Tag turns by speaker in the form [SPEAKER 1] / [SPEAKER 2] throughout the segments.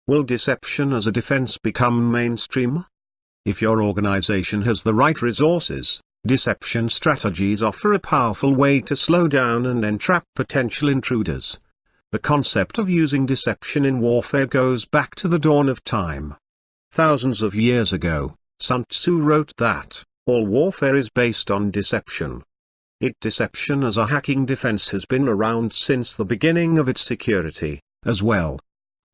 [SPEAKER 1] Will deception as a defense become mainstream? If your organization has the right resources, deception strategies offer a powerful way to slow down and entrap potential intruders. The concept of using deception in warfare goes back to the dawn of time. Thousands of years ago, Sun Tzu wrote that, all warfare is based on deception. Deception as a hacking defense has been around since the beginning of its security, as well.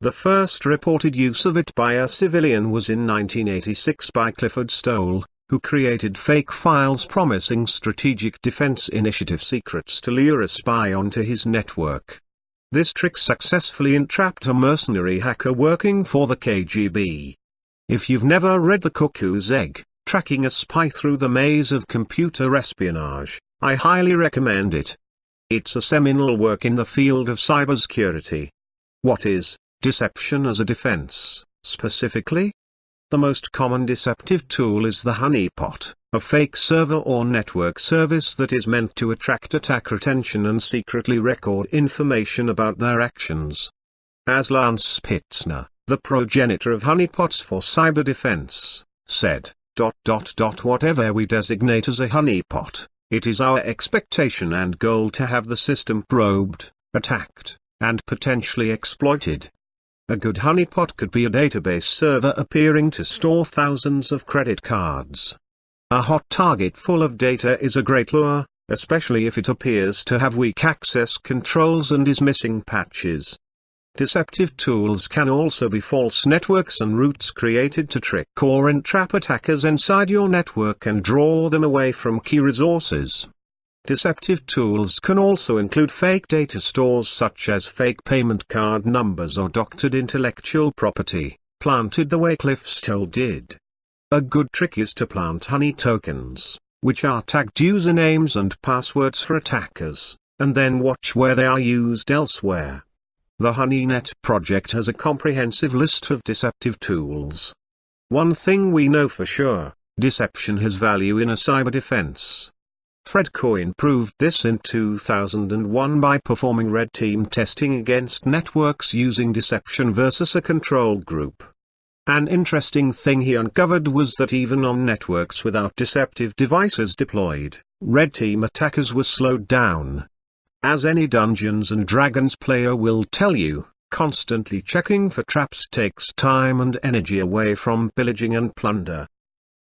[SPEAKER 1] The first reported use of it by a civilian was in 1986 by Clifford Stoll, who created fake files promising strategic defense initiative secrets to lure a spy onto his network. This trick successfully entrapped a mercenary hacker working for the KGB. If you've never read The Cuckoo's Egg, Tracking a Spy Through the Maze of Computer Espionage, I highly recommend it. It's a seminal work in the field of cybersecurity. What is deception as a defense, specifically? The most common deceptive tool is the honeypot, a fake server or network service that is meant to attract attacker attention and secretly record information about their actions. As Lance Spitzner, the progenitor of honeypots for cyber defense, said, Whatever we designate as a honeypot, it is our expectation and goal to have the system probed, attacked, and potentially exploited. A good honeypot could be a database server appearing to store thousands of credit cards. A hot target full of data is a great lure, especially if it appears to have weak access controls and is missing patches. Deceptive tools can also be false networks and routes created to trick or entrap attackers inside your network and draw them away from key resources. Deceptive tools can also include fake data stores such as fake payment card numbers or doctored intellectual property, planted the way Cliff Stoll did. A good trick is to plant honey tokens, which are tagged usernames and passwords for attackers, and then watch where they are used elsewhere. The HoneyNet project has a comprehensive list of deceptive tools. One thing we know for sure, deception has value in a cyber defense. Fred Coyne proved this in 2001 by performing red team testing against networks using deception versus a control group. An interesting thing he uncovered was that even on networks without deceptive devices deployed, red team attackers were slowed down. As any Dungeons & Dragons player will tell you, constantly checking for traps takes time and energy away from pillaging and plunder.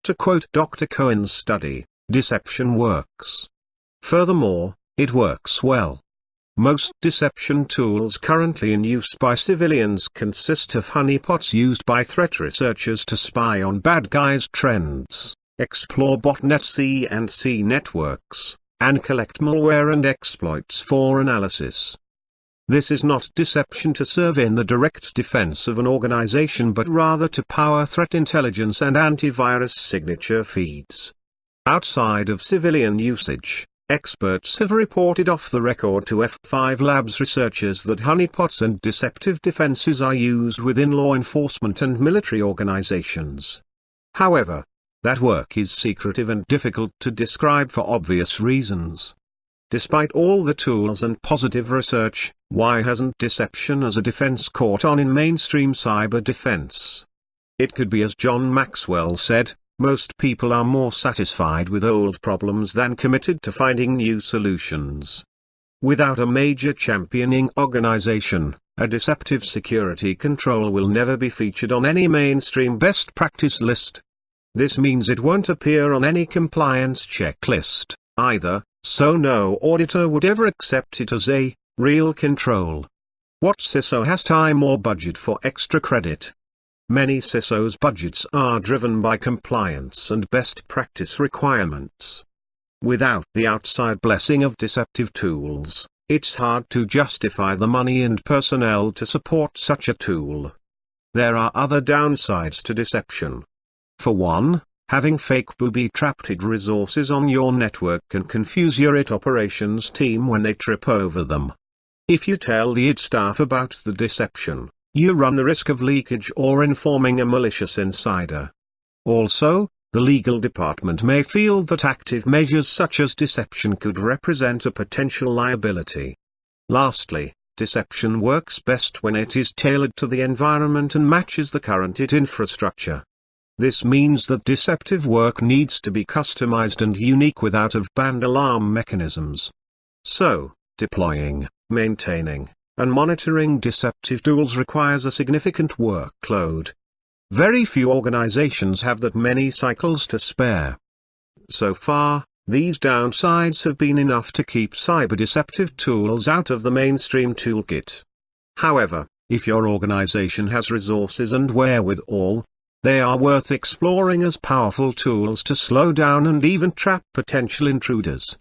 [SPEAKER 1] To quote Dr. Cohen's study, deception works. Furthermore, it works well. Most deception tools currently in use by civilians consist of honeypots used by threat researchers to spy on bad guys' trends, explore botnet C&C networks, and collect malware and exploits for analysis. This is not deception to serve in the direct defense of an organization but rather to power threat intelligence and antivirus signature feeds. Outside of civilian usage, experts have reported off the record to F5 Labs researchers that honeypots and deceptive defenses are used within law enforcement and military organizations. However, that work is secretive and difficult to describe for obvious reasons. Despite all the tools and positive research, why hasn't deception as a defense caught on in mainstream cyber defense? It could be as John Maxwell said, most people are more satisfied with old problems than committed to finding new solutions. Without a major championing organization, a deceptive security control will never be featured on any mainstream best practice list. This means it won't appear on any compliance checklist, either, so no auditor would ever accept it as a real control. What CISO has time or budget for extra credit? Many CISOs' budgets are driven by compliance and best practice requirements. Without the outside blessing of deceptive tools, it's hard to justify the money and personnel to support such a tool. There are other downsides to deception. For one, having fake booby-trapped resources on your network can confuse your IT operations team when they trip over them. If you tell the IT staff about the deception, you run the risk of leakage or informing a malicious insider. Also, the legal department may feel that active measures such as deception could represent a potential liability. Lastly, Deception works best when it is tailored to the environment and matches the current IT infrastructure. This means that deceptive work needs to be customized and unique with out-of-band alarm mechanisms. So, deploying, maintaining, and monitoring deceptive tools requires a significant workload. Very few organizations have that many cycles to spare. So far, these downsides have been enough to keep cyber-deceptive tools out of the mainstream toolkit. However, if your organization has resources and wherewithal, they are worth exploring as powerful tools to slow down and even trap potential intruders.